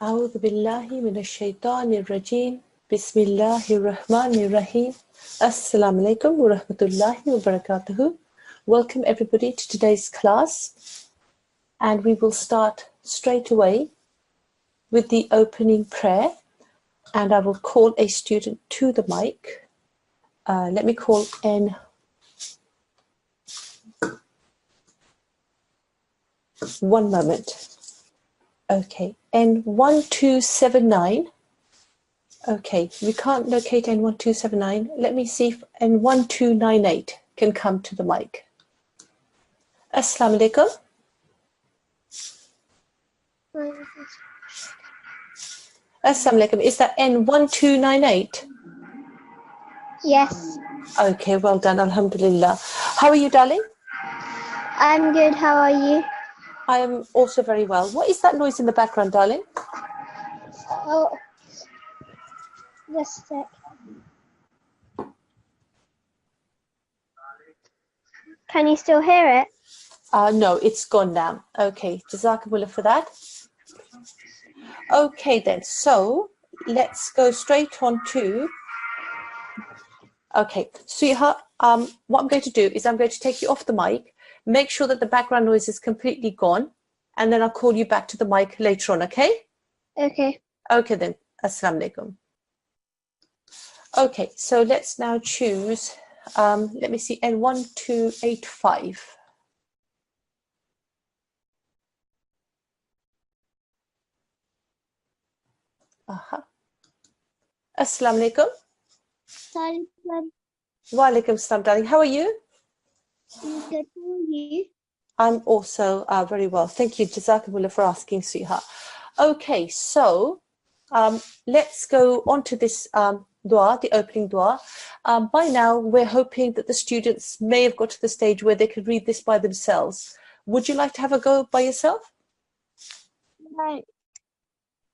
أعوذ بالله من الشيطان الرجيم بسم الله الرحمن الرحيم Assalamu alaikum wa rahmatullahi wa barakatuhu. Welcome everybody to today's class, and we will start straight away with the opening prayer, and I will call a student to the mic. Let me call N. One moment. Okay, N1279. Okay, we can't locate N1279. Let me see if N1298 can come to the mic. Assalamu alaikum. Assalamu alaikum. Is that N1298? Yes. Okay, well done. Alhamdulillah. How are you, darling? I'm good. How are you? I am also very well. What is that noise in the background, darling? Oh, just a sec. Can you still hear it? No, it's gone now. Okay, Jazakumullah for that. Okay then, so let's go straight on to... Okay, sweetheart, what I'm going to do is I'm going to take you off the mic, make sure that the background noise is completely gone, and then I'll call you back to the mic later on, okay? Okay. Okay then, Assalamu alaikum. Okay, so let's now choose, let me see, N1285. Assalamu alaikum. Wa alaikum salam, darling. How are you? I'm good. How are you? I'm also very well. Thank you, Jazakumullah, for asking, sweetheart. Okay, so let's go on to this dua, the opening dua. By now, we're hoping that the students may have got to the stage where they could read this by themselves. Would you like to have a go by yourself? No.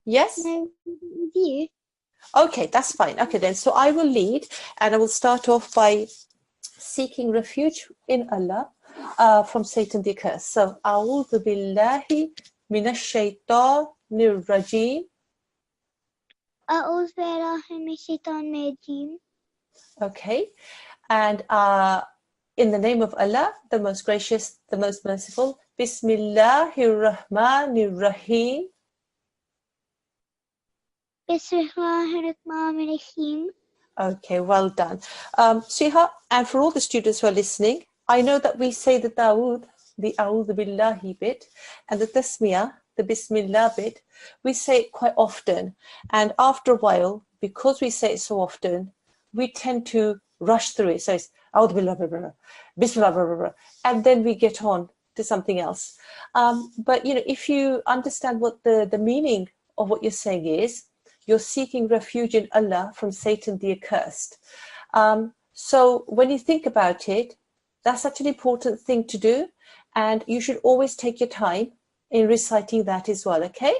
Yes? No, with you. Okay, that's fine. Okay, then. So I will lead, and I will start off by seeking refuge in Allah from Satan the accursed. So, A'udhu billahi minash shaitanir rajim. A'udhu billahi minash shaitanir rajim. Okay, and in the name of Allah, the most gracious, the most merciful. Bismillahir Rahmanir Rahim. Bismillahirrahmanirrahim. Okay, well done. Sweetheart, and for all the students who are listening, I know that we say the Dawood, the A'udhu Billahi bit, and the Tasmiyah, the Bismillah bit, we say it quite often. And after a while, because we say it so often, we tend to rush through it. So it's A'udhu Billahi, Bismillah, and then we get on to something else. But, you know, if you understand what the meaning of what you're saying is, you're seeking refuge in Allah from Satan the accursed. So when you think about it, that's such an important thing to do, and you should always take your time in reciting that as well, okay?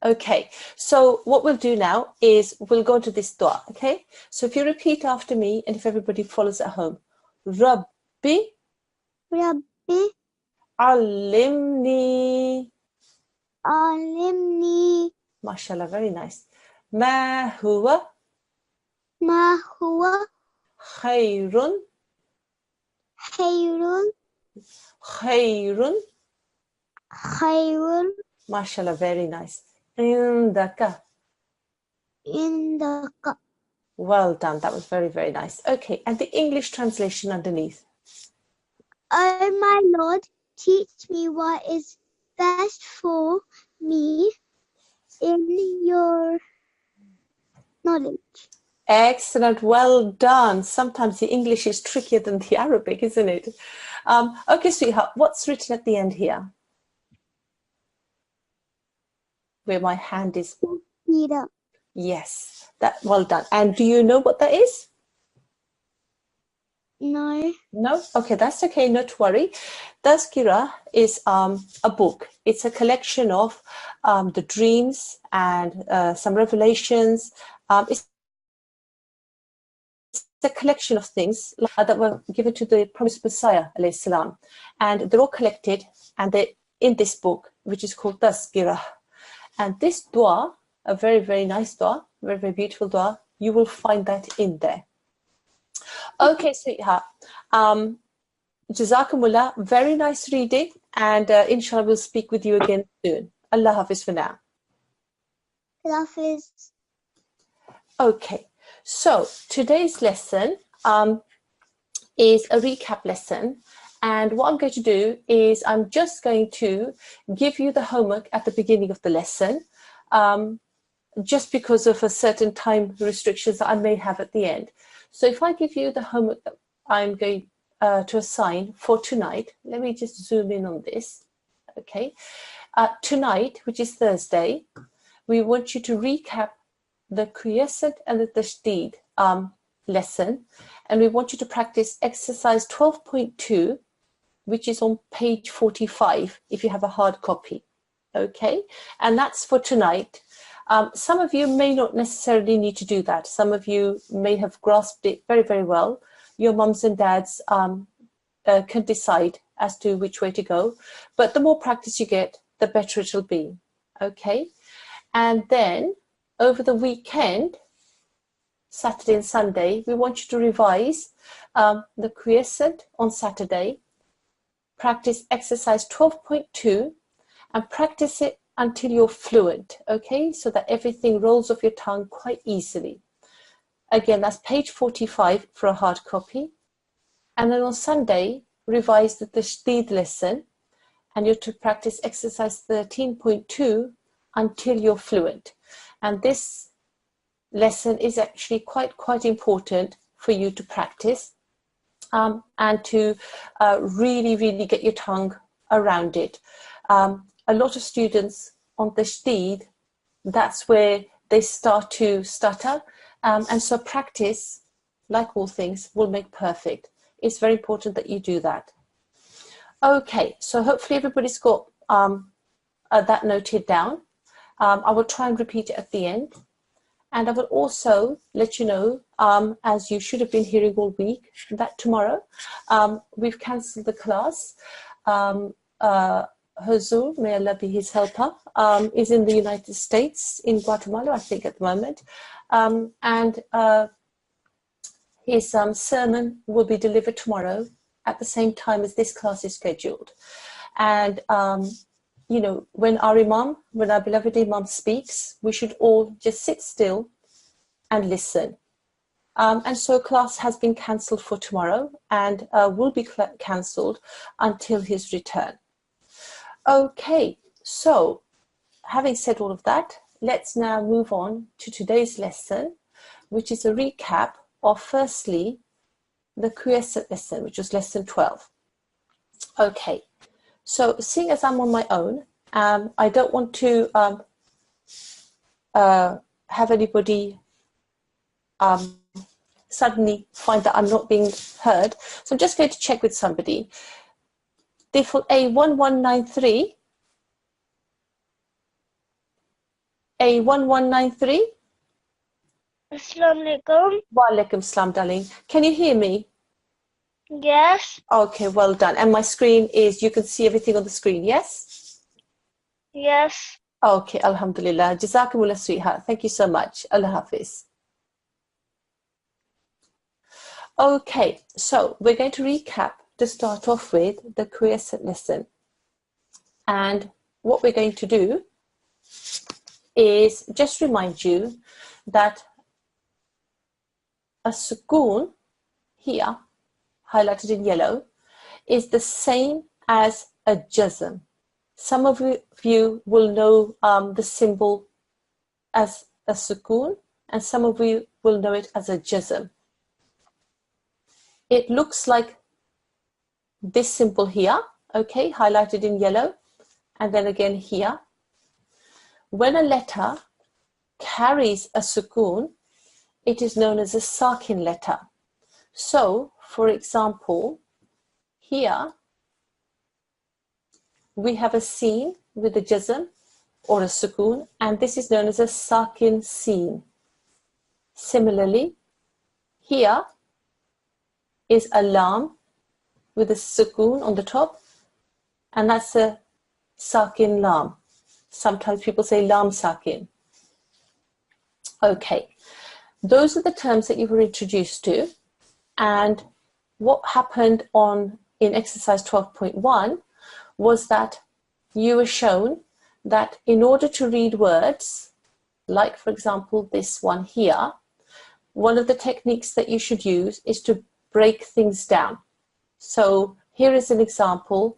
Okay, so what we'll do now is we'll go into this dua, okay? So if you repeat after me, and if everybody follows at home. Rabbi, Rabbi, Alimni. alimni. MashaAllah, very nice. Ma huwa Ma huwa khayrun. khayrun. Khayrun. Khayrun. MashaAllah, very nice. Indaka. Indaka. Well done. That was very, very nice. Okay, and the English translation underneath. Oh my Lord, teach me what is best for me in your knowledge. Excellent. Well done. Sometimes the English is trickier than the Arabic, isn't it? Okay, sweetheart, what's written at the end here? Where my hand is. Peter. Yes, well done. And do you know what that is? No. No? Okay, that's okay, not to worry. Tazkira is a book. It's a collection of the dreams and some revelations. It's a collection of things that were given to the promised Messiah, alayhi salam. And they're all collected, and in this book, which is called Tazkirah. And this dua, a very, very nice dua, very, very beautiful dua, you will find that in there. Okay, sweetheart. Jazakumullah, very nice reading, and inshallah we'll speak with you again soon. Allah Hafiz for now. Allah Hafiz. Okay, so today's lesson is a recap lesson, and what I'm going to do is I'm just going to give you the homework at the beginning of the lesson, just because of a certain time restrictions that I may have at the end. So if I give you the homework that I'm going to assign for tonight, let me just zoom in on this. Okay, tonight, which is Thursday, we want you to recap the Qiyasat and the Tashdid lesson, and we want you to practice exercise 12.2, which is on page 45 if you have a hard copy. Okay, and that's for tonight. Some of you may not necessarily need to do that. Some of you may have grasped it very, very well. Your mums and dads can decide as to which way to go. But the more practice you get, the better it'll be. Okay? And then over the weekend, Saturday and Sunday, we want you to revise the Qiyasat on Saturday, practice exercise 12.2, and practice it until you're fluent, okay? So that everything rolls off your tongue quite easily. Again, that's page 45 for a hard copy. And then on Sunday, revise the Tashdid lesson, and you're to practice exercise 13.2 until you're fluent. And this lesson is actually quite important for you to practice and to really get your tongue around it. A lot of students on Tashdid, that's where they start to stutter. And so practice, like all things, will make perfect. It's very important that you do that. Okay, so hopefully everybody's got that noted down. I will try and repeat it at the end. And I will also let you know, as you should have been hearing all week, that tomorrow we've cancelled the class. Huzur, may Allah be his helper, is in the United States, in Guatemala, I think, at the moment. And his sermon will be delivered tomorrow at the same time as this class is scheduled. And, you know, when our beloved Imam speaks, we should all just sit still and listen. And so class has been cancelled for tomorrow and will be cancelled until his return. Okay, so having said all of that, let's now move on to today's lesson, which is a recap of firstly the Qiyasat lesson, which was lesson 12. Okay, so seeing as I'm on my own, I don't want to have anybody suddenly find that I'm not being heard. So I'm just going to check with somebody. Default A1193. A1193. Assalamu alaikum. Wa alaikum salam, darling. Can you hear me? Yes. Okay, well done. And my screen is, you can see everything on the screen, yes? Yes. Okay, alhamdulillah. Jazakumullah, sweetheart. Thank you so much. Allah Hafiz. Okay, so we're going to recap to start off with the Qiyasat lesson. And what we're going to do is just remind you that a sukoon here, highlighted in yellow, is the same as a jazm. Some of you will know the symbol as a sukoon, and some of you will know it as a jazm. It looks like this symbol here, okay, highlighted in yellow, and then again here. When a letter carries a sukoon, it is known as a sakin letter. So, for example, here we have a seen with a jazm or a sukoon, and this is known as a sakin seen. Similarly, here is a lam with a sukoon on the top, and that's a sakin lam. Sometimes people say lam sakin. Okay, those are the terms that you were introduced to. And what happened in exercise 12.1 was that you were shown that in order to read words, like for example this one here, one of the techniques that you should use is to break things down. So here is an example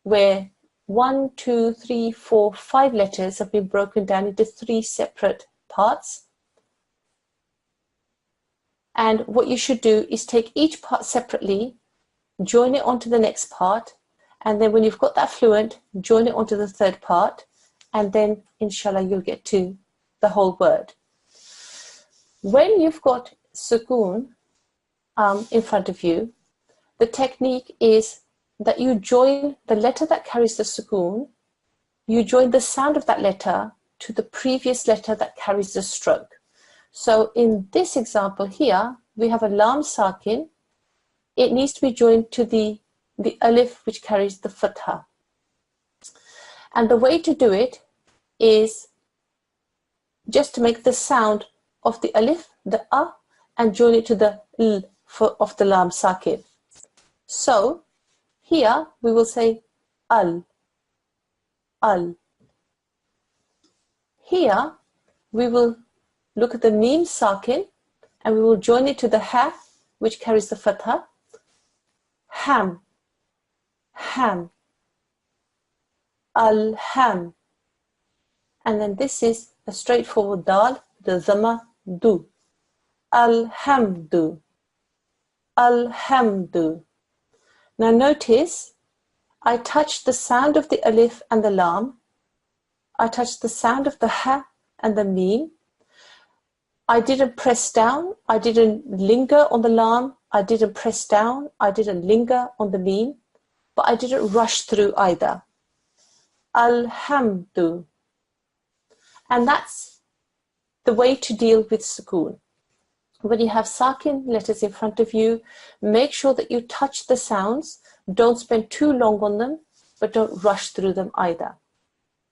where 1, 2, 3, 4, 5 letters have been broken down into 3 separate parts. And what you should do is take each part separately, join it onto the next part, and then when you've got that fluent, join it onto the third part, and then inshallah you'll get to the whole word. When you've got sukoon in front of you, the technique is that you join the letter that carries the sukoon, you join the sound of that letter to the previous letter that carries the stroke. So in this example here, we have a lam sakin. It needs to be joined to the alif which carries the fatha. And the way to do it is just to make the sound of the alif, the a, and join it to the l of the lam sakin. So here we will say al, al. Here we will look at the mim sakin and we will join it to the ha which carries the fatha. Ham, ham, al-ham. And then this is a straightforward dal, the dhamma, du. Alhamdu, alhamdu. Now notice, I touched the sound of the alif and the lam. I touched the sound of the ha and the mim. I didn't press down. I didn't linger on the lam. I didn't press down. I didn't linger on the mim. But I didn't rush through either. Alhamdu. And that's the way to deal with sukoon. When you have sakin letters in front of you, make sure that you touch the sounds. Don't spend too long on them, but don't rush through them either.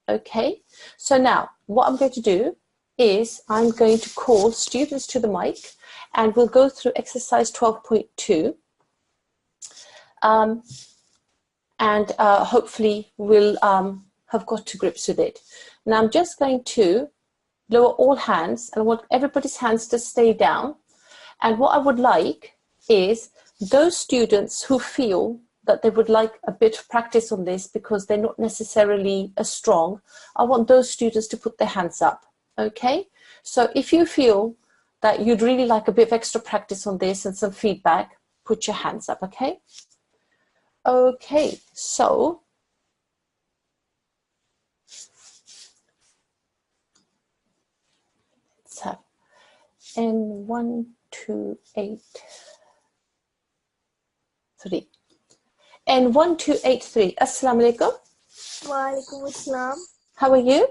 Okay? So now, what I'm going to do is I'm going to call students to the mic and we'll go through exercise 12.2. And hopefully we'll have got to grips with it. Now I'm just going to lower all hands and I want everybody's hands to stay down. And what I would like is those students who feel that they would like a bit of practice on this because they're not necessarily as strong, I want those students to put their hands up, okay? So if you feel that you'd really like a bit of extra practice on this and some feedback, put your hands up, okay? Okay, so let's have N1283. N1283. Assalamu alaikum. Wa alaikum assalam. How are you?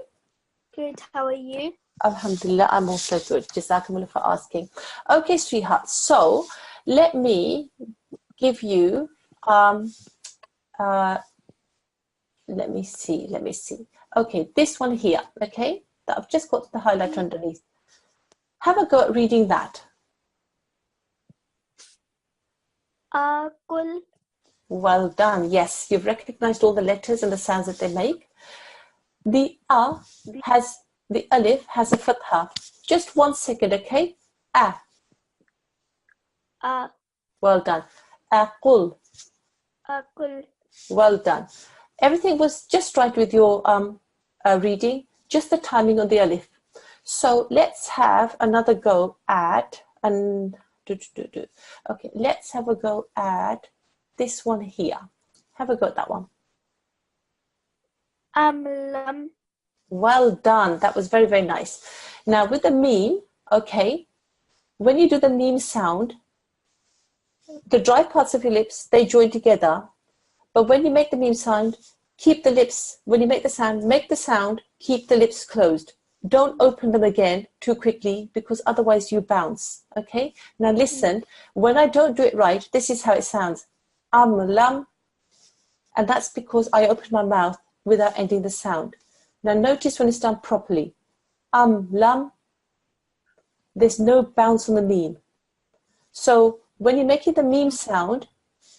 Good, how are you? Alhamdulillah, I'm also good. Jazakumullah for asking. Okay, sweetheart. So let me give you let me see. Okay, this one here, okay? That I've just got the highlighter underneath. Have a go at reading that. Akul. Well done. Yes, you've recognized all the letters and the sounds that they make. The the alif has a fatha. Just 1 second, okay? A. Well done. Aqul. Akul. Well done. Everything was just right with your reading, just the timing on the alif. So let's have another go at, okay, let's have a go at this one here. Have a go at that one. Lam. Well done. That was very, very nice. Now with the meme, okay, when you do the meme sound, the dry parts of your lips, they join together. But when you make the meme sound, keep the lips, when you make the sound, keep the lips closed. Don't open them again too quickly because otherwise you bounce, okay? Now listen, when I don't do it right, this is how it sounds. Lam. And that's because I opened my mouth without ending the sound. Now notice when it's done properly. Lam, there's no bounce on the meme. So when you're making the meme sound,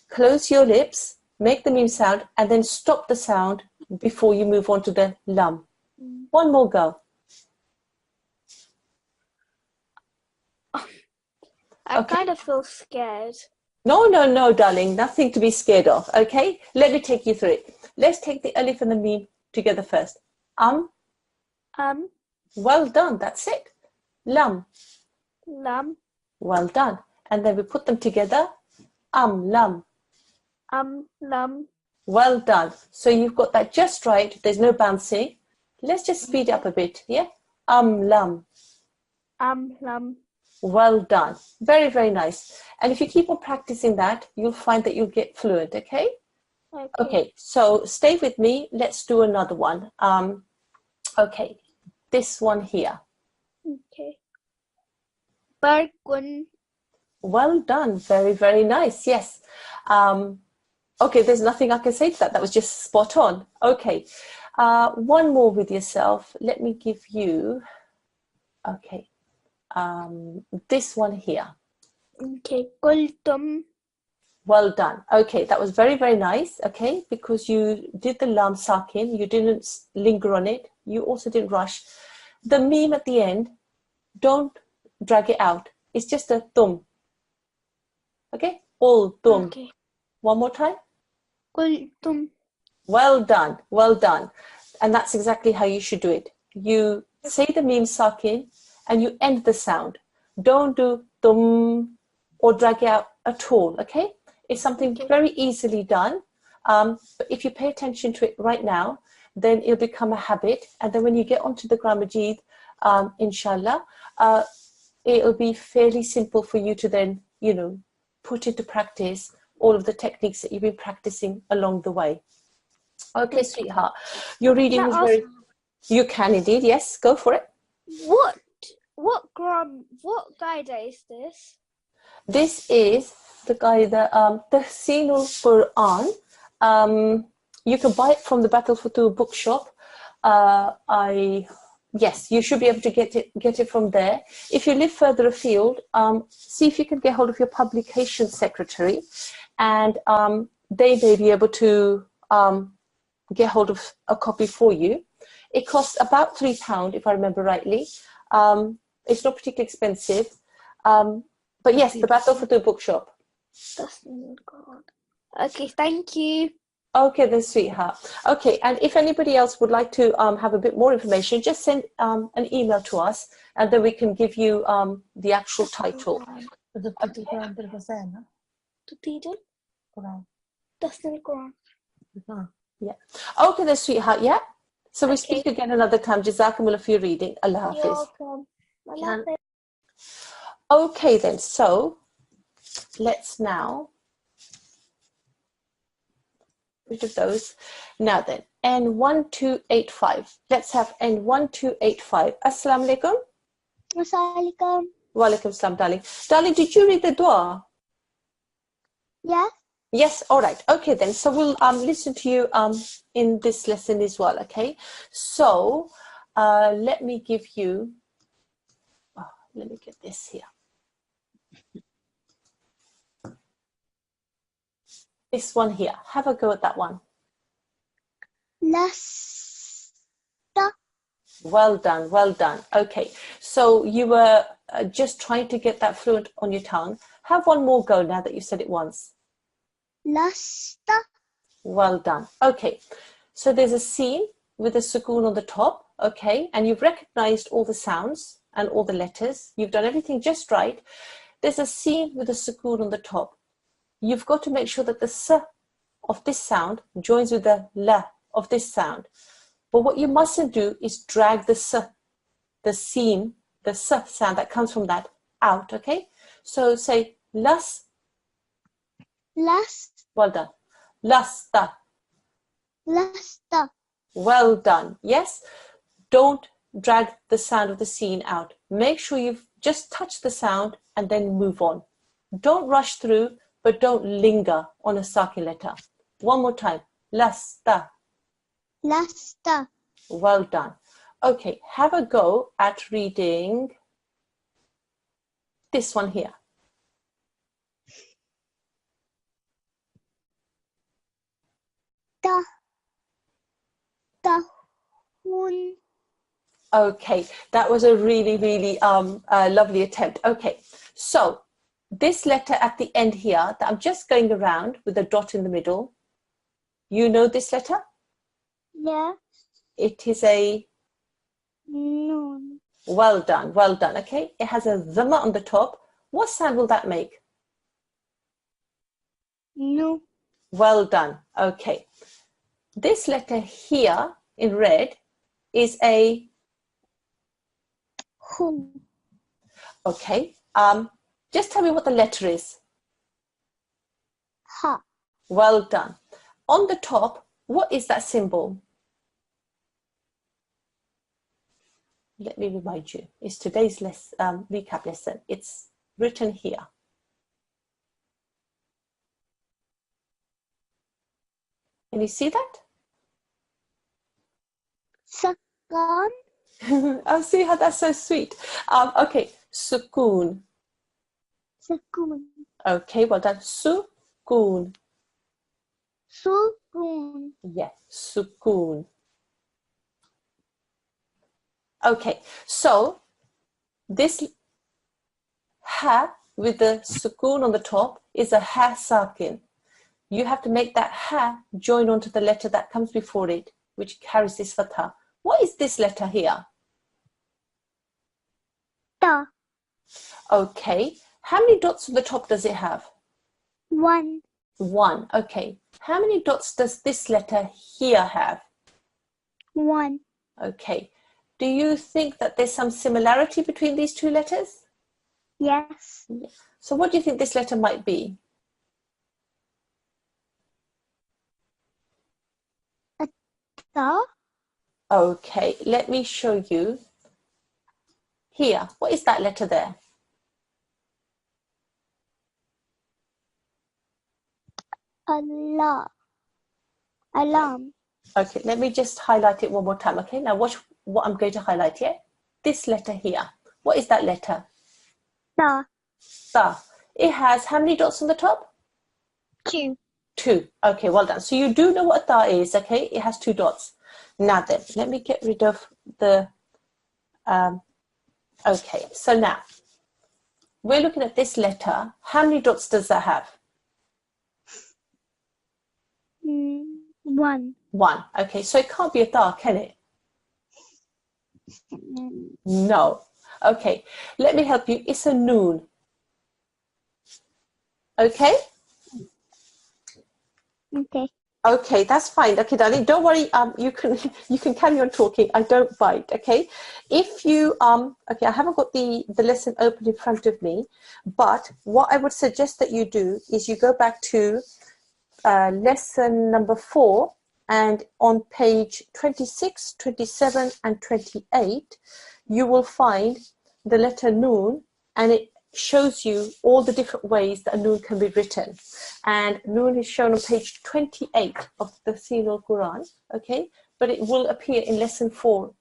close your lips, make the meme sound, and then stop the sound before you move on to the lam. One more go. I kind of feel scared. No, darling, nothing to be scared of. Okay, let me take you through it. Let's take the alif and the meme together first. Well done, that's it. Lam. Lam. Well done. And then we put them together. Lam. Lam. Well done. So you've got that just right. There's no bouncing. Let's just speed up a bit. Yeah. Lam. Lam. Well done. Very, very nice. And if you keep on practicing that, you'll find that you'll get fluent. Okay. Okay. So stay with me. Let's do another one. Okay. This one here. Okay. Barkun. Well done. Very, very nice. Yes. Okay, there's nothing I can say to that. That was just spot on. Okay. One more with yourself. Let me give you, okay, this one here. Okay. Kultum. Well done. Okay, that was very, very nice. Okay, because you did the lam sakin, you didn't linger on it. You also didn't rush. The meme at the end, don't drag it out. It's just a tum. Okay, all tum. Okay. One more time. Kultum. Well done, well done. And that's exactly how you should do it. You say the meme sakin and you end the sound. Don't do tum or drag it out at all, okay? It's something very easily done. But if you pay attention to it right now, then it'll become a habit. And then when you get onto the Grammar Jeed, inshallah, it'll be fairly simple for you to then, you know, put into practice all of the techniques that you've been practicing along the way. Okay, sweetheart. Your reading was very... You can indeed, yes. Go for it. What guide is this? This is the guide, Talimul-Quran. You can buy it from the Battle Futu bookshop. Yes, you should be able to get it from there. If you live further afield, see if you can get hold of your publication secretary, and they may be able to get hold of a copy for you. It costs about £3, if I remember rightly. It's not particularly expensive. But yes, the Battle for the bookshop. Okay, thank you. Okay then, sweetheart. Okay, and if anybody else would like to have a bit more information, just send an email to us, and then we can give you the actual title. Yeah. Okay then, sweetheart. Yeah. So we speak again another time. Jazakumullah for your reading. Allah Hafiz. You're welcome. Okay then, so let's now rid of those. Now then, N1285. Let's have N1285. Assalamu alaikum. Assalamualaikum. Wa alaikum salam, darling. Darling, did you read the dua? Yes. Yes, all right. Okay then, so we'll listen to you in this lesson as well, okay? So let me give you, let me get this here. This one here. Have a go at that one. Lasta. Well done, well done. Okay, so you were just trying to get that fluent on your tongue. Have one more go now that you said it once. Lasta. Well done. Okay, so there's a scene with a sukoon on the top, okay, and you've recognized all the sounds and all the letters. You've done everything just right. There's a scene with a sukoon on the top. You've got to make sure that the s of this sound joins with the la of this sound. But what you mustn't do is drag the s, the scene, the s sound that comes from that out, okay? So say las. Last. Well done. Lasta. Lasta. Well done. Yes. Don't drag the sound of the scene out. Make sure you've just touched the sound and then move on. Don't rush through, but don't linger on a sakin letter. One more time. Lasta. Lasta. Well done. Okay, have a go at reading this one here. Ta. Tahun. Okay, that was a really, really lovely attempt. Okay, so this letter at the end here that I'm just going around with a dot in the middle, you know this letter? Yeah. It is a Noon. well done, well done. Okay, it has a dhamma on the top. What sound will that make? No. Well done. Okay, this letter here in red is a Hun. okay. Just tell me what the letter is. Ha. Well done. On the top, what is that symbol? Let me remind you. It's today's recap lesson. It's written here. Can you see that? Sakan. Oh, see how that's so sweet. Okay, sukoon. Sakun. Okay, well done. Sukoon. Sukun. Yeah, sukoon. Okay, so this ha with the sukoon on the top is a ha sakin. You have to make that ha join onto the letter that comes before it, which carries this fatha. What is this letter here? Ta. Okay, how many dots on the top does it have? One. One. Okay, how many dots does this letter here have? One. Okay, do you think that there's some similarity between these two letters? Yes. So what do you think this letter might be? Ta. Okay, let me show you. Here, what is that letter there? Allah. Alarm. Okay, let me just highlight it one more time. Okay, now watch what I'm going to highlight here. This letter here. What is that letter? Ta. Sa. It has how many dots on the top? Two. Two. Okay, well done. So you do know what ta is, okay? It has two dots. Now then, let me get rid of the... okay, so now, we're looking at this letter. How many dots does that have? One. One. Okay, so it can't be a ta, can it? No. Okay, let me help you. It's a noon. Okay? Okay. Okay, that's fine. Okay, darling, don't worry. You can carry on talking. I don't bite. Okay, if you okay, I haven't got the lesson open in front of me, but what I would suggest that you do is you go back to lesson number 4, and on page 26, 27, and 28, you will find the letter noon, and it shows you all the different ways that a noon can be written. And noon is shown on page 28 of the Talimul-Quran, okay? But it will appear in lesson 4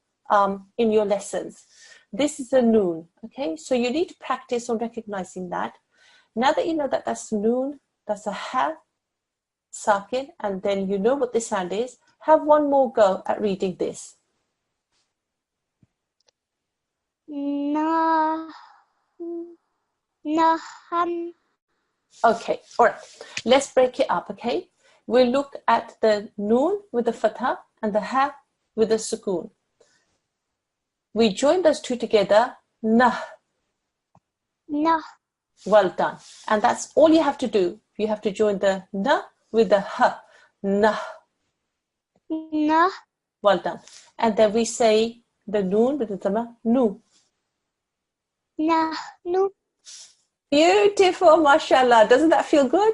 in your lessons. This is a noon, okay? So you need to practice on recognizing that. Now that you know that that's noon, that's a ha, sakin, and then you know what this sound is, have one more go at reading this. Naham. Okay, all right. Let's break it up, okay? We'll look at the noon with the fatha and the ha with the sukoon. We join those two together, nah. Nah. Well done. And that's all you have to do. You have to join the na with the ha, nah. Nah. Well done. And then we say the noon with the dhamma, nu. Nah. No. Beautiful, mashallah. Doesn't that feel good?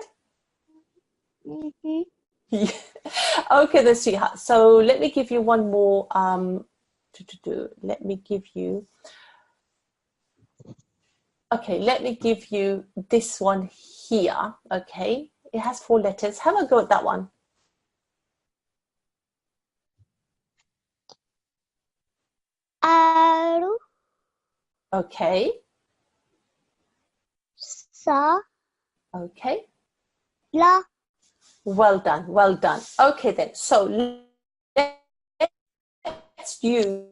Mm-hmm. Okay, then, sweetheart. So let me give you one more. Let me give you. Okay, let me give you this one here. Okay, it has 4 letters. Have a go at that one. Okay. Sa. Okay. La. Well done. Well done. Okay then. So let's use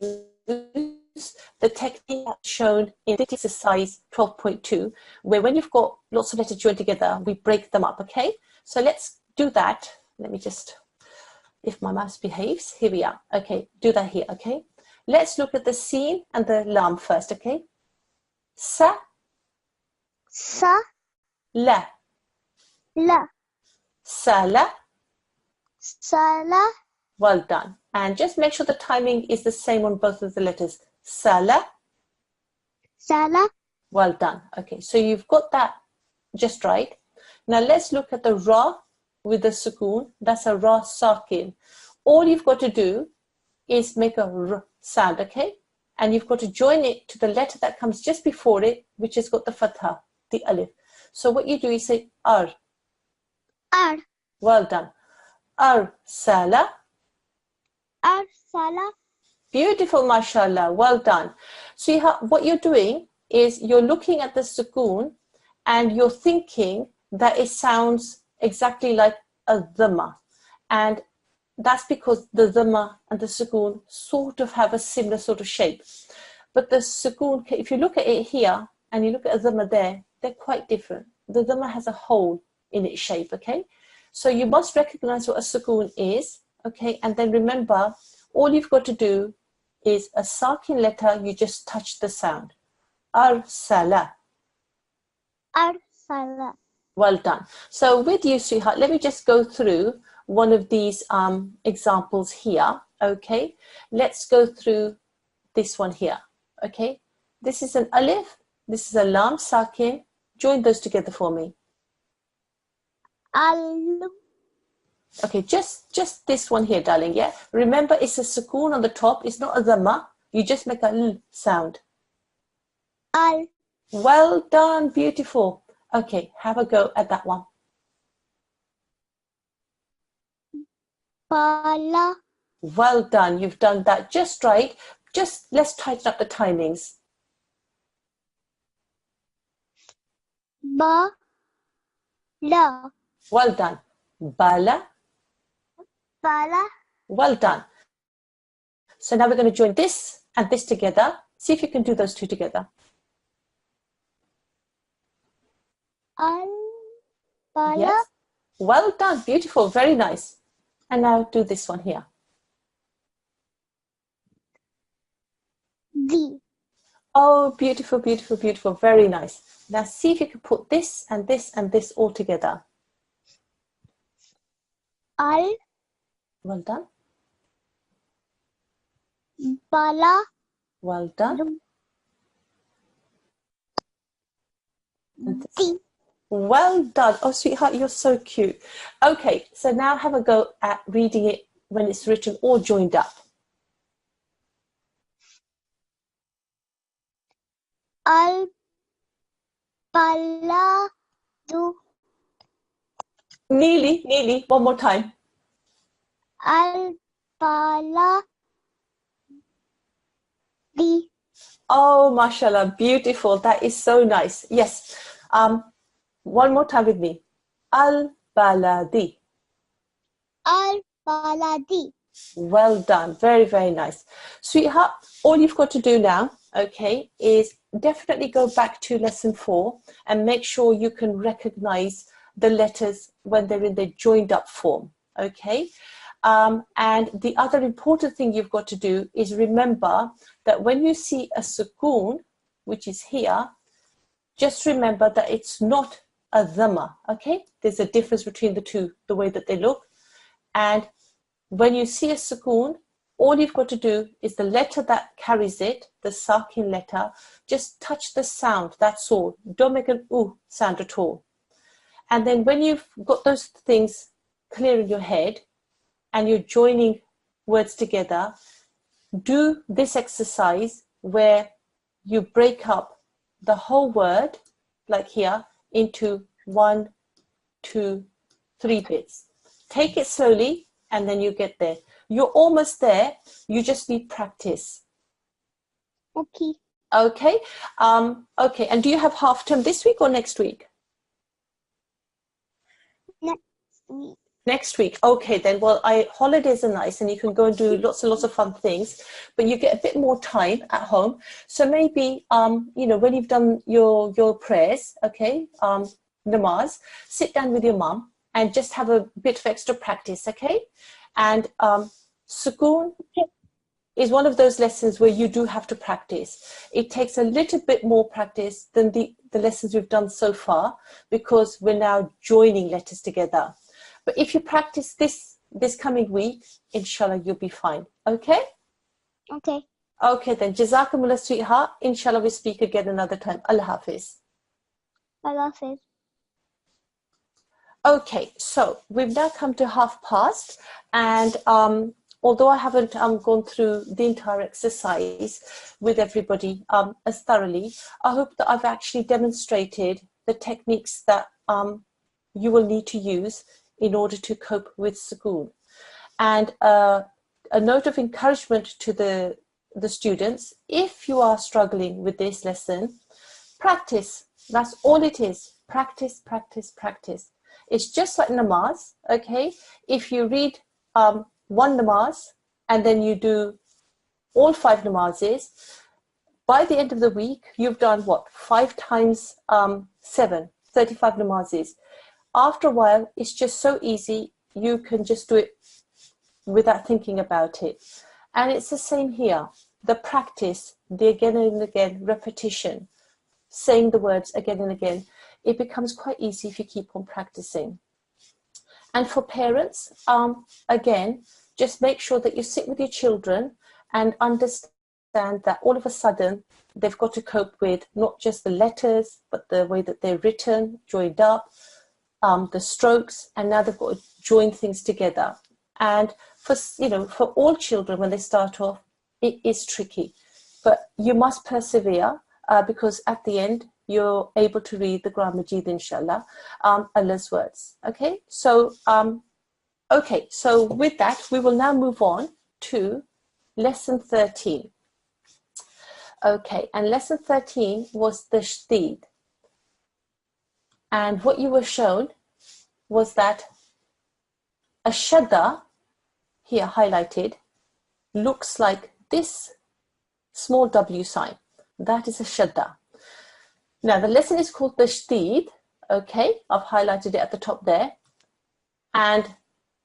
the technique shown in this exercise 12.2, where when you've got lots of letters joined together, we break them up, okay? So let's do that. Let me just, if my mouse behaves, here we are. Okay, do that here, okay? Let's look at the sin and the lam first, okay? Sa, Sa. la, La. sala. Sala. Well done. And just make sure the timing is the same on both of the letters. Sala. Sala. Well done. Okay, so you've got that just right. Now let's look at the ra with the sukoon. That's a ra sakin. All you've got to do is make a r sound, okay? And you've got to join it to the letter that comes just before it, which has got the fatha, the alif. So what you do is say ar. Ar. Well done. Ar sala. Ar. Sala. Beautiful, mashallah. Well done. See how what you're doing is you're looking at the sukoon and you're thinking that it sounds exactly like a dhamma. And that's because the dhamma and the sukoon sort of have a similar sort of shape. But the sukoon, if you look at it here and you look at a dhamma there, they're quite different. The dhamma has a hole in its shape, okay? So you must recognize what a sukoon is, okay? And then remember, all you've got to do is a sakin letter, you just touch the sound. Arsala. Ar. Sala. Well done. So with you, sweetheart, let me just go through one of these examples here, okay? Let's go through this one here, okay? This is an alif, this is a lam sakin. Join those together for me. Al. Okay, just this one here, darling, yeah? Remember, it's a sukoon on the top. It's not a dhamma. You just make a l sound. Al. Well done, beautiful. Okay, have a go at that one. Pala. Well done, you've done that just right. Just let's tighten up the timings. Ba. La. Well done. Bala. Pala. Well done. So now we're going to join this and this together. See if you can do those two together. Al. Pala. Yes. Well done. Beautiful. Very nice. And now do this one here. Di. Oh, beautiful, beautiful, beautiful. Very nice. Now see if you can put this and this and this all together. Al. Well done. Pala. Well done. And this. Di. Well done. Oh, sweetheart, you're so cute. Okay, so now have a go at reading it when it's written all joined up. Al. Pala. Du. Nearly. One more time. Al. Pala. Di. Oh, mashallah, beautiful. That is so nice. Yes. One more time with me. Al-baladi. Al. Pala. Di. Well done. Very, very nice. Sweetheart, all you've got to do now, okay, is definitely go back to lesson 4 and make sure you can recognize the letters when they're in their joined up form, okay? And the other important thing you've got to do is remember that when you see a sukoon, which is here, just remember that it's not a dhamma, okay? There's a difference between the two, the way that they look. And when you see a sukoon, all you've got to do is the letter that carries it, the sakin letter, just touch the sound, that's all. Don't make an oo sound at all. And then when you've got those things clear in your head and you're joining words together, do this exercise where you break up the whole word, like here, into 1, 2, 3 bits. Take it slowly and then you get there. You're almost there. You just need practice. Okay. Okay. Okay. And do you have half term this week or next week? Next week. Next week. Okay, then. Well, holidays are nice and you can go and do lots and lots of fun things, but you get a bit more time at home. So maybe, when you've done your prayers, okay, namaz, sit down with your mum and just have a bit of extra practice, okay? And sukoon is one of those lessons where you do have to practice. It takes a little bit more practice than the lessons we've done so far because we're now joining letters together. But if you practice this coming week, inshallah, you'll be fine. Okay? Okay. Okay then. Jazakumullah, sweetheart. Inshallah, we speak again another time. Allah Hafiz. Allah Hafiz. Okay, so we've now come to half past, and although I haven't gone through the entire exercise with everybody as thoroughly, I hope that I've actually demonstrated the techniques that you will need to use in order to cope with sukoon. And a note of encouragement to the students, if you are struggling with this lesson, practice. That's all it is. Practice, practice, practice. It's just like namaz, okay? If you read one namaz and then you do all 5 namazes, by the end of the week, you've done what? 5 times 7, 35 namazes. After a while, it's just so easy. You can just do it without thinking about it. And it's the same here. The practice, the again and again, repetition, saying the words again and again, it becomes quite easy if you keep on practicing. And for parents, again, just make sure that you sit with your children and understand that all of a sudden they've got to cope with not just the letters, but the way that they're written, joined up, the strokes, and now they've got to join things together. And for all children, when they start off, it is tricky, but you must persevere because at the end, you're able to read the Quran Majid, inshallah, Allah's words. Okay, so with that, we will now move on to lesson 13. Okay, and lesson 13 was the tashdid. And what you were shown was that a shadda, here highlighted, looks like this small W sign. That is a shadda. Now, the lesson is called tashdid, okay? I've highlighted it at the top there. And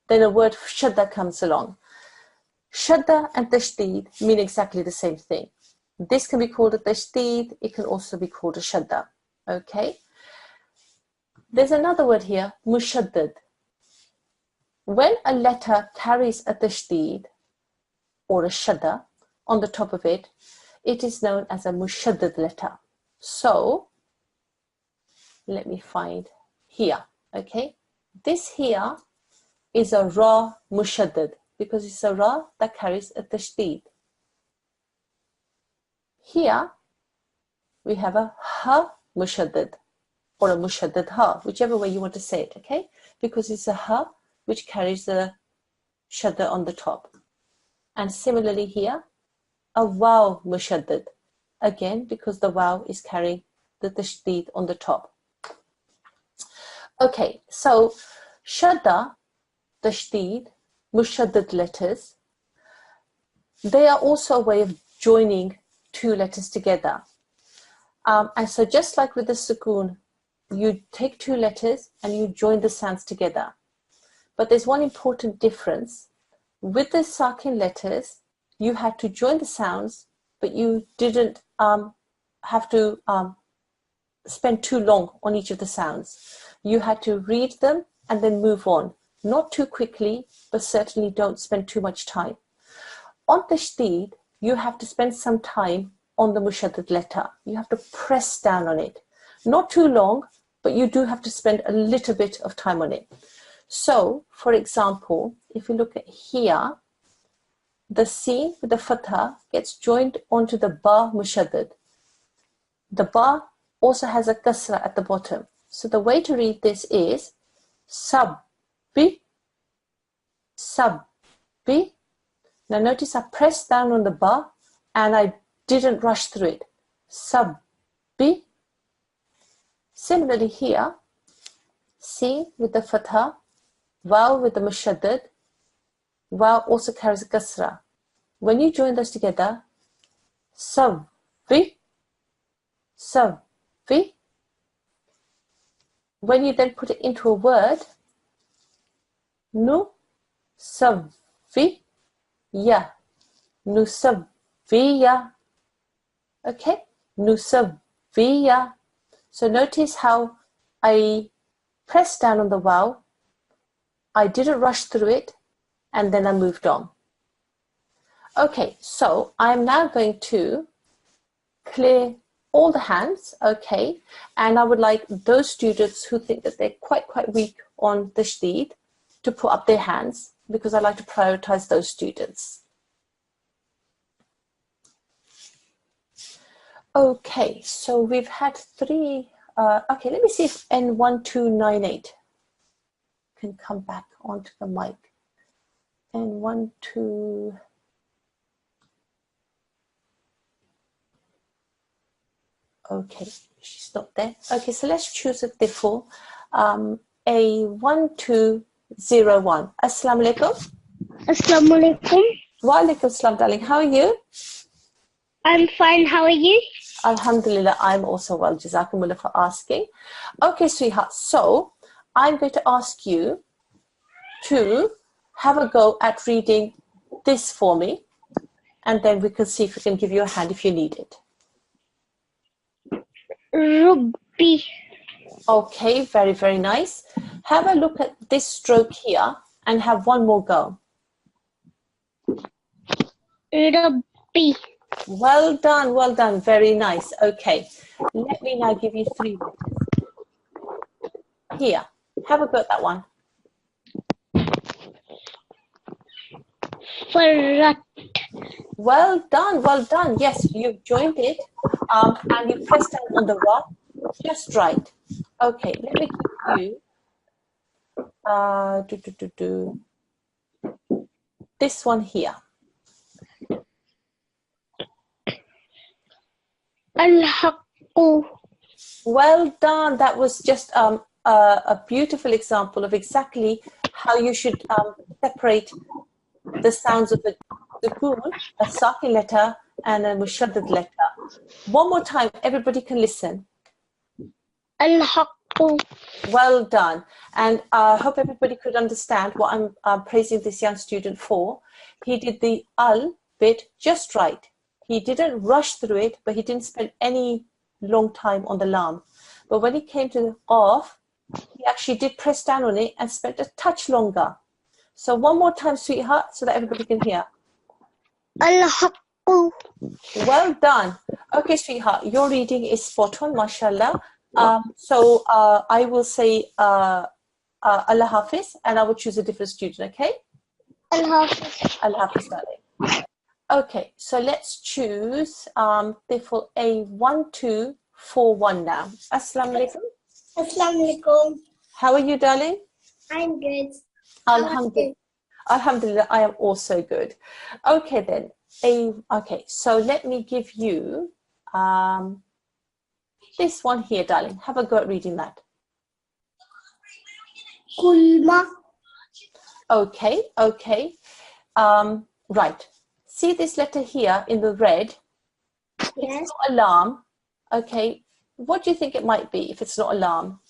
then a word shadda comes along. Shadda and tashdid mean exactly the same thing. This can be called a tashdid. It can also be called a shadda, okay? There's another word here, mushaddad. When a letter carries a tashdid or a shadda on the top of it, it is known as a mushaddad letter. So, let me find here, okay? This here is a ra mushaddad because it's a ra that carries a tashdid. Here, we have a ha mushaddad or a mushaddad ha, whichever way you want to say it, okay? Because it's a ha which carries a shadda on the top. And similarly here, a waw mushaddad, again because the waw is carrying the tashdid on the top. Okay, so shadda, tashdid, mushaddad letters, they are also a way of joining 2 letters together. And so just like with the sukoon, you take 2 letters and you join the sounds together. But there's one important difference. With the sakin letters, you had to join the sounds, but you didn't have to spend too long on each of the sounds. You had to read them and then move on. Not too quickly, but certainly don't spend too much time. On tashdid, you have to spend some time on the mushaddad letter. You have to press down on it. Not too long, but you do have to spend a little bit of time on it. So, for example, if you look at here, the sin with the fatha gets joined onto the ba mushaddad. The ba also has a kasra at the bottom. So the way to read this is sabbi, sabbi. Now notice I pressed down on the ba and I didn't rush through it. sabbi. Similarly here, sin with the fatha, waw with the mushaddad, waw also carries a kasra. When you join those together, savvi, savvi. When you then put it into a word, nu savvi ya, nu savvi ya. Okay, nu savvi ya. So notice how I pressed down on the waw, I didn't rush through it, and then I moved on. Okay, so I'm now going to clear all the hands, okay, and I would like those students who think that they're quite weak on tashdid to put up their hands, because I like to prioritize those students. Okay, so we've had three. Okay, let me see if N1298 can come back onto the mic. N12. Okay, she's not there. Okay, so let's choose a different. A1201. Assalamu alaikum. Assalamu alaikum. Wa alaikum assalam, darling. How are you? I'm fine. How are you? Alhamdulillah, I'm also well. Jazakumullah for asking. Okay, sweetheart. So I'm going to ask you to have a go at reading this for me, and then we can see if we can give you a hand if you need it. Rubbi. Okay, very nice. Have a look at this stroke here and have one more go. Rubbi. Well done. Very nice. Okay, let me now give you three letters. Here, have a go at that one. Farat. Well done. Yes, you've joined it, and you pressed down on the ra just right. Okay, let me give you this one here. Al-Haqqu. Well done. That was just a beautiful example of exactly how you should separate the sounds of a sukun, a sakin letter, and a mushaddad letter. One more time, everybody can listen. Al-Haqqu. Well done. And I hope everybody could understand what I'm praising this young student for. He did the al bit just right. He didn't rush through it, but he didn't spend any long time on the lam. But when he came to the qaf, he actually did press down on it and spent a touch longer. So one more time, sweetheart, so that everybody can hear. Al-Haqqu. Well done. Okay, sweetheart, your reading is spot on, mashallah. So I will say Allah Hafiz, and I will choose a different student, okay? Al-Hafiz. Allah Hafiz, darling. Okay, so let's choose therefore A1241 now. Assalamu alaikum. Assalamu alaikum. How are you, darling? I'm good. Alhamdulillah. Alhamdulillah, I am also good. Okay then. Okay, so let me give you this one here, darling. Have a go at reading that. Kulma. Okay. Right. See this letter here in the red? Yes. It's not alarm. Okay. What do you think it might be if it's not alarm?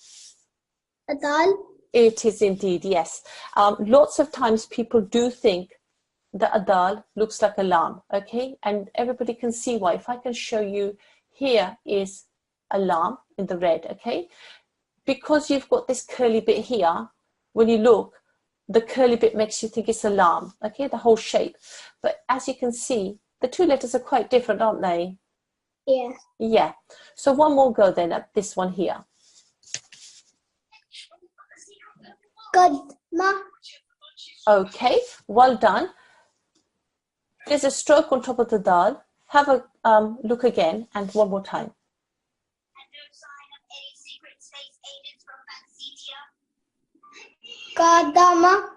Adal. It is indeed, yes. Lots of times people do think that adal looks like a lam, okay? And everybody can see why. If I can show you, here is a lam in the red, okay? Because you've got this curly bit here, when you look, the curly bit makes you think it's a lam, okay? The whole shape. But as you can see, the two letters are quite different, aren't they? Yeah. Yeah. So one more go then at this one here. Qadma. Okay, well done. There's a stroke on top of the dal. Have a look again and one more time. Qadama.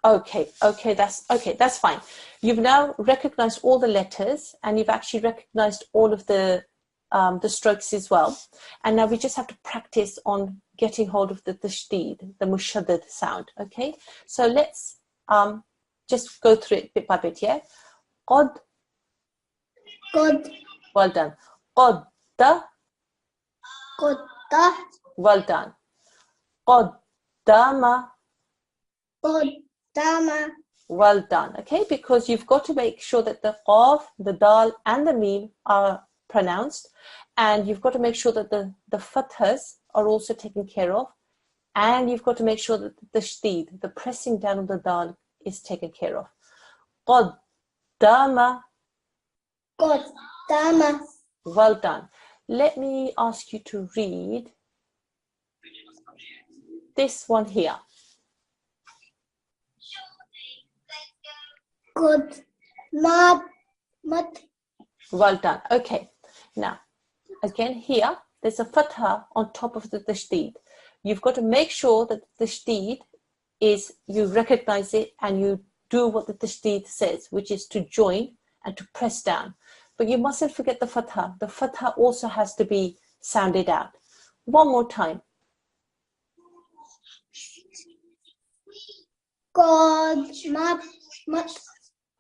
Okay, that's fine. You've now recognized all the letters and you've actually recognized all of the the strokes as well. And now we just have to practice on getting hold of the tashdid, the mushaddad sound. Okay, so let's just go through it bit by bit. Yeah, qad, قد well done. Qadda, قد well done. Qaddama, قدام well done. Okay, because you've got to make sure that the qaf, the dal, and the mim are pronounced, and you've got to make sure that the fathas are also taken care of, and you've got to make sure that the tashdid, the pressing down of the dal, is taken care of. Qaddama, قدام well done. Let me ask you to read this one here. قد ما مت Well done. Okay. Now, again here, there's a fatha on top of the tashdid. You've got to make sure that the tashdid is, you recognize it and you do what the tashdid says, which is to join and to press down. But you mustn't forget the fatha. The fatha also has to be sounded out. One more time. قد ما مت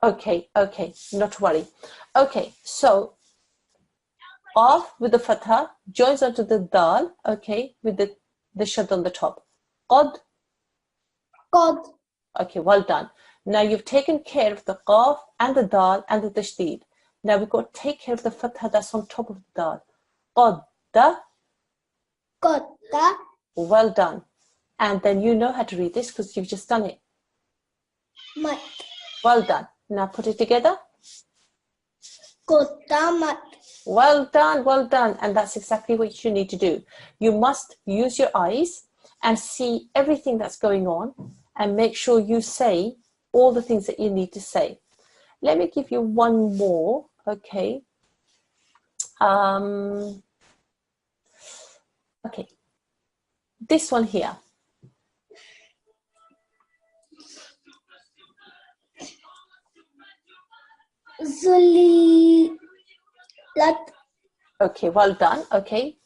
Okay, not to worry. Okay, so off with the fatha, joins onto the dal, okay, with the shad on the top. Qad, قد okay, well done. Now you've taken care of the qaf and the dal and the tashdid. Now we've got to take care of the fatha that's on top of the dal. Qadda, قد well done. And then you know how to read this because you've just done it. مت Well done. Now put it together. قدامت Well done. And that's exactly what you need to do. You must use your eyes and see everything that's going on and make sure you say all the things that you need to say. Let me give you one more, okay? Okay, this one here. زليلت Okay, well done. Okay,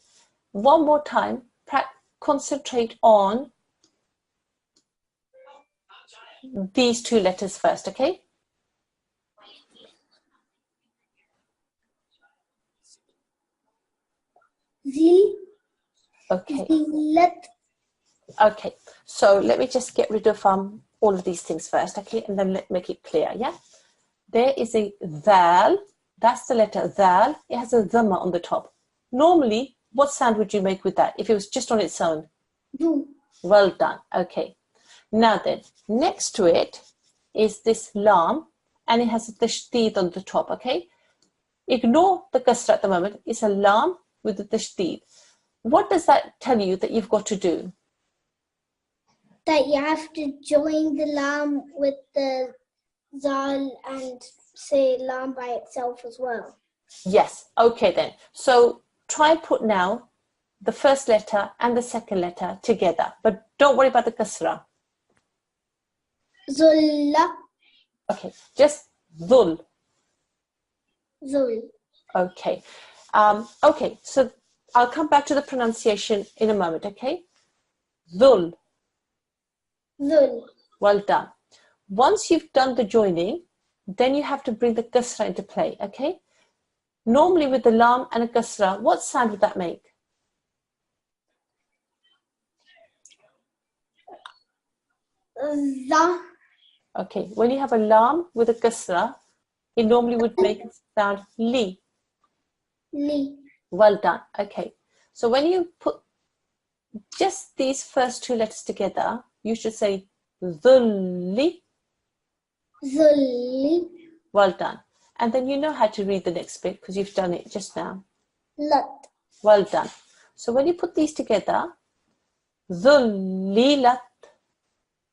one more time. Concentrate on these two letters first, okay? زل Okay, زلت okay. So let me just get rid of all of these things first, okay? And then make it clear, yeah? There is a dhal. That's the letter dhal. It has a dhamma on the top. Normally, what sound would you make with that if it was just on its own? ذو Well done. Okay. Now then, next to it is this lam, and it has a tashdid on the top, okay? Ignore the kasra at the moment. It's a lam with the tashdid. What does that tell you that you've got to do? that you have to join the lam with the zal and say lam by itself as well. Yes. Okay then. So try and put now the first letter and the second letter together, but don't worry about the kasra. Zulla Okay. Just dhul. zul Okay. Okay. So I'll come back to the pronunciation in a moment. Okay. Dhul. zul Well done. Once you've done the joining, then you have to bring the kasra into play, okay? Normally with the lam and a kasra, what sound would that make? za Okay, when you have a lam with a kasra, it normally would make it sound li. li Well done. Okay, so when you put just these first two letters together, you should say dhulli. zulli Well done. And then you know how to read the next bit because you've done it just now. lat Well done. So when you put these together, dhullilat.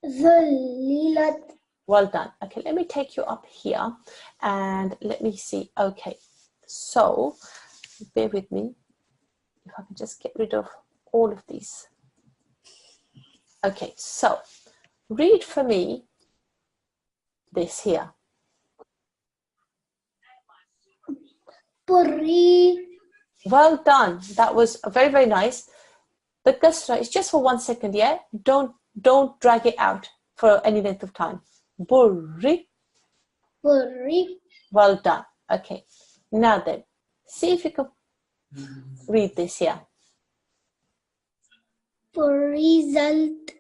zullilat Well done. Okay, let me take you up here and let me see. Okay, so bear with me. If I can just get rid of all of these. Okay, so read for me this here. puri Well done. That was very, very nice. The kasra is just for 1 second, yeah? Don't drag it out for any length of time. Burri. Burri. Well done. Okay. Now then, see if you can read this here. Result.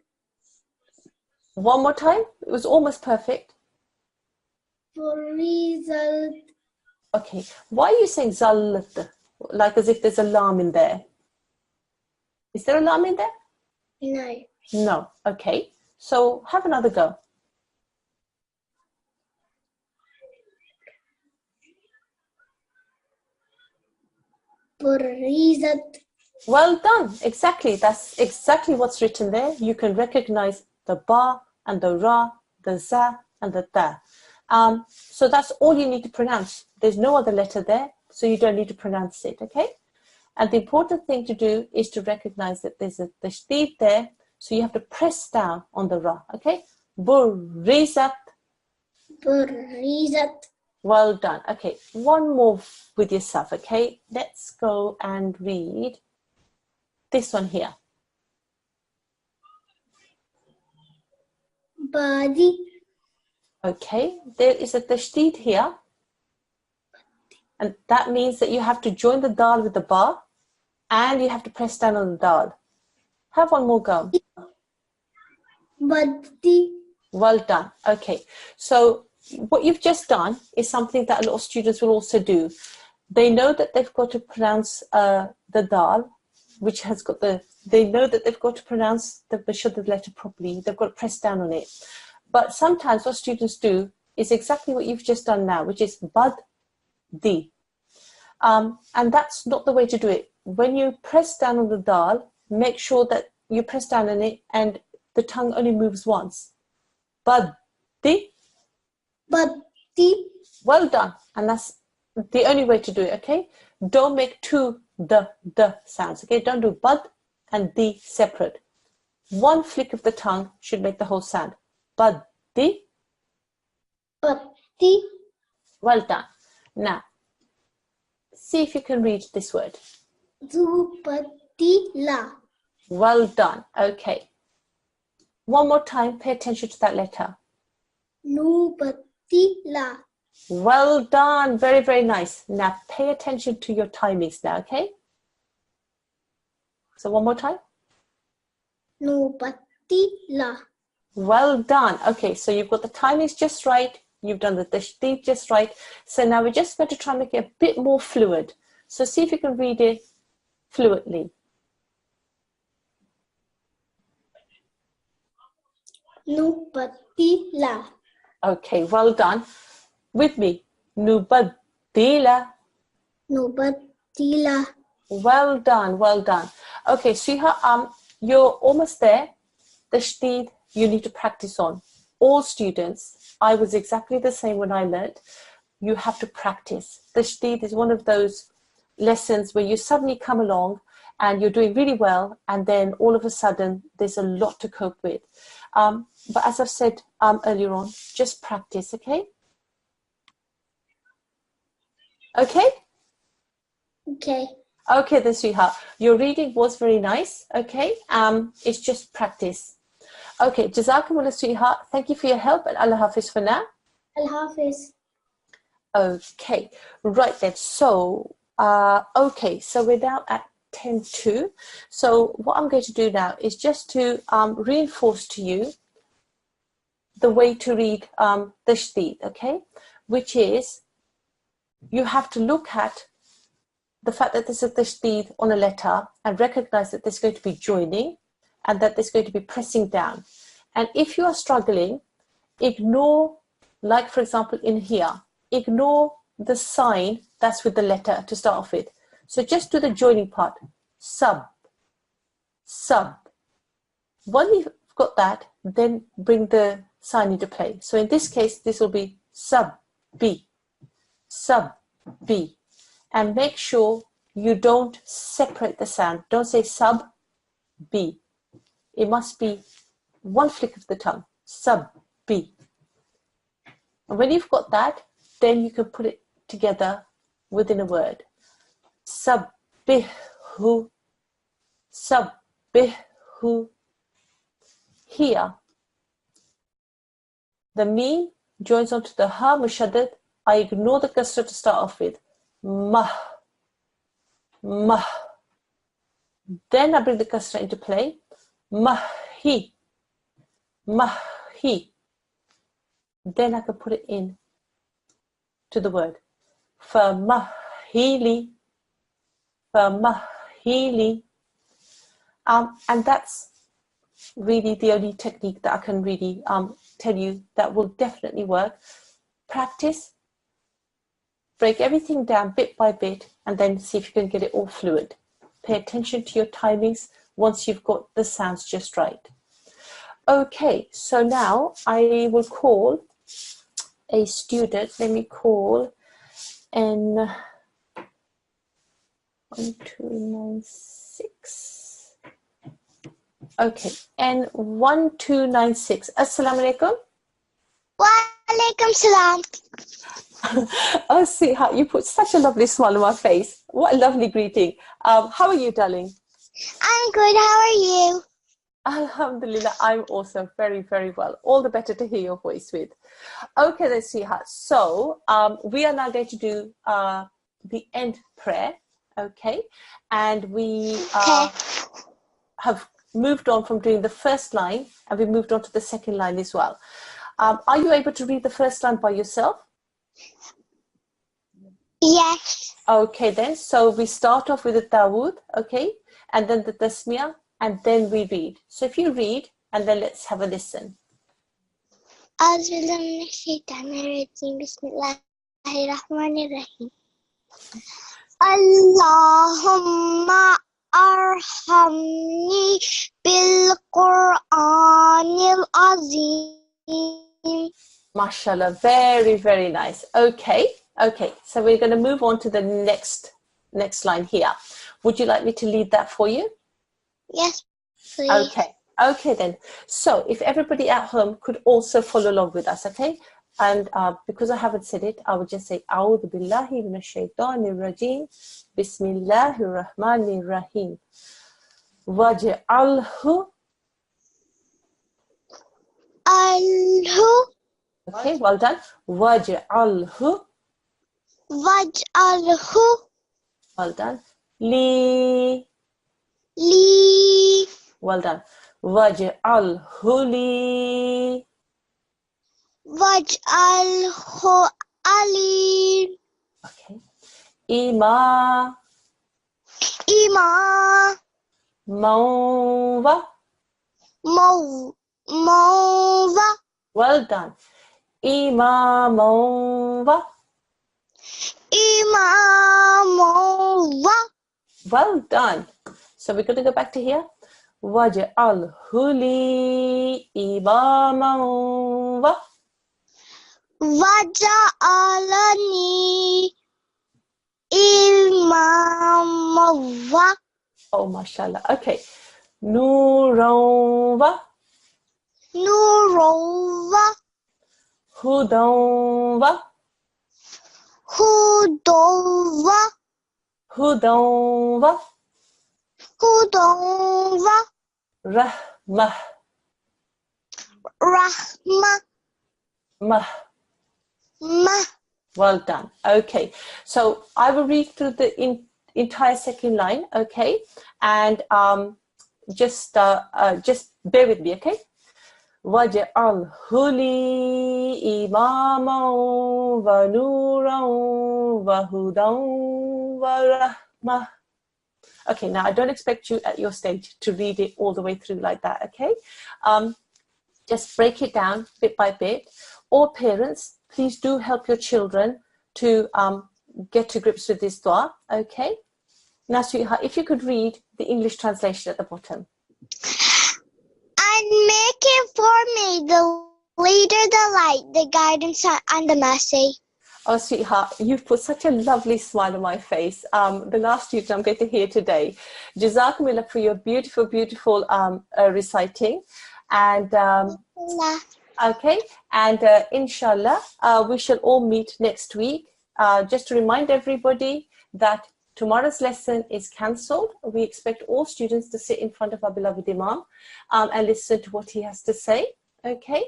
One more time. It was almost perfect. Result. Okay. Why are you saying zallat? Like as if there's a lam in there. Is there a lam in there? No. No. Okay. So have another go. Result. Well done. Exactly. That's exactly what's written there. You can recognize the ba and the ra, the za and the ta. So that's all you need to pronounce. There's no other letter there, so you don't need to pronounce it, okay? And the important thing to do is to recognize that there's a tashdid there, so you have to press down on the ra, okay? Burizat. Burizat. Well done. Okay, one more with yourself, okay? Let's go and read this one here. Badi. Okay, there is a tashdid here. And that means that you have to join the dal with the ba and you have to press down on the dal. Have one more go. Badi. Well done. Okay, so what you've just done is something that a lot of students will also do. They know that they've got to pronounce the dal, which has got they know that they've got to pronounce the Bashuddha letter properly. They've got to press down on it. But sometimes what students do is exactly what you've just done now, which is bad di. And that's not the way to do it. When you press down on the dal, make sure that you press down on it and the tongue only moves once. Bad di. Badi. Well done. And that's the only way to do it, okay? Don't make two the sounds, okay? Don't do bad and di separate. One flick of the tongue should make the whole sound. Badi. Badi. Well done. Now, see if you can read this word. Zupatila. Well done. Okay. One more time, pay attention to that letter. Nubatila. Well done. Very, very nice. Now, pay attention to your timings now, okay? So one more time. Nubatila. Well done. Okay, so you've got the timings just right. You've done the tashdid just right. So now we're just going to try and make it a bit more fluid. So see if you can read it fluently. Nubatila. Okay, well done. With me. Nubaddila. Nubatila. Well done, well done. Okay, Sriha, you're almost there. Tashdid, you need to practice on. All students, I was exactly the same when I learnt. You have to practice. Tashdid is one of those lessons where you suddenly come along and you're doing really well, and then all of a sudden there's a lot to cope with. But as I've said earlier on, just practice, okay? Okay? Okay. Okay then, Sriha. Your reading was very nice, okay? It's just practice. Okay, Jazakumullah, Sriha. Thank you for your help, and Allah Hafiz for now. Allah Hafiz. Okay, right then. So, okay, so we're now at 10:02. So what I'm going to do now is just to reinforce to you the way to read tashdid, okay? Which is, you have to look at the fact that there's a tashdid on a letter and recognize that there's going to be joining and that there's going to be pressing down. And if you are struggling, ignore, like for example in here, ignore the sign that's with the letter to start off with. So just do the joining part. Sub. When you've got that, then bring the sign into play. So in this case, this will be sub B. And make sure you don't separate the sound. Don't say sub B. It must be one flick of the tongue. Sub B. And when you've got that, then you can put it together within a word. Sub Sabbihu. Sabbihu. Here, the meme joins onto the ha mushaddad. I ignore the kasra to start off with. Mah. Mah. Then I bring the kasra into play. Mahi. Mahi. Then I can put it in to the word. Famahili. Famahili. And that's really the only technique that I can really tell you that will definitely work. Practice, break everything down bit by bit, and then see if you can get it all fluent. Pay attention to your timings once you've got the sounds just right. Okay, so now I will call a student. Let me call N1296. Okay, N1296. Assalamu alaikum. Wa alaikum salam. Oh, sweetheart, you put such a lovely smile on my face. What a lovely greeting. How are you, darling? I'm good. How are you? Alhamdulillah, I'm also very, very well. All the better to hear your voice with. Okay, then, sweetheart. So we are now going to do the end prayer. Okay, and we have moved on from doing the first line, and we moved on to the second line as well. Are you able to read the first line by yourself? Yes. Okay, then. So we start off with the Dawood, okay, and then the Tasmiyah, and then we read. So if you read, and then let's have a listen. Bismillahirrahmanirrahim. Allahumma arhamni bil Qur'anil Azim. MashaAllah, very, very nice. Okay, so we're going to move on to the next line here. Would you like me to lead that for you? Yes, please. Okay then. So if everybody at home could also follow along with us, okay? And because I haven't said it, I would just say, A'udhu billahi minash shaitanir rajim. Bismillahir rahmanir rahim. Waj'alhu. Okay, well done. Waj'alhu. Well done. Li. Well done. Waj'alhu li. Waj'alhu ali. Okay. Ima. Mawwa. Mawwa. Well done. Imamawwa. Well done. So we're going to go back to here. Waj'alhu li imamawwa. Waj'alani imamawwa. Oh, mashallah. Okay. Nurawwa. Hudanwa. Rahmah. Well done. Okay. So I will read through the entire second line, okay? And just bear with me, okay? Waj'alhu li imaman wa nuran wa hudan wa rahmah. Okay, now I don't expect you at your stage to read it all the way through like that, okay? Just break it down bit by bit. All parents, please do help your children to get to grips with this dua, okay? Now, sweetheart, if you could read the English translation at the bottom. And make it for me the leader, the light, the guidance, and the mercy. Oh, sweetheart, you've put such a lovely smile on my face. The last student I'm going to hear today. Jazakumullah for your beautiful, beautiful reciting. And okay, and inshallah, we shall all meet next week. Just to remind everybody that Tomorrow's lesson is cancelled. We expect all students to sit in front of our beloved Imam and listen to what he has to say. Okay,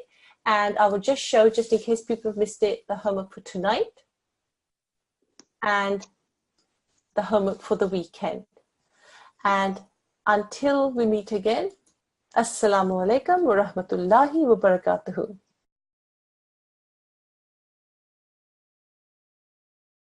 and I will just show, just in case people have missed it, the homework for tonight and the homework for the weekend. And until we meet again, Assalamu alaikum wa rahmatullahi wa barakatuhu.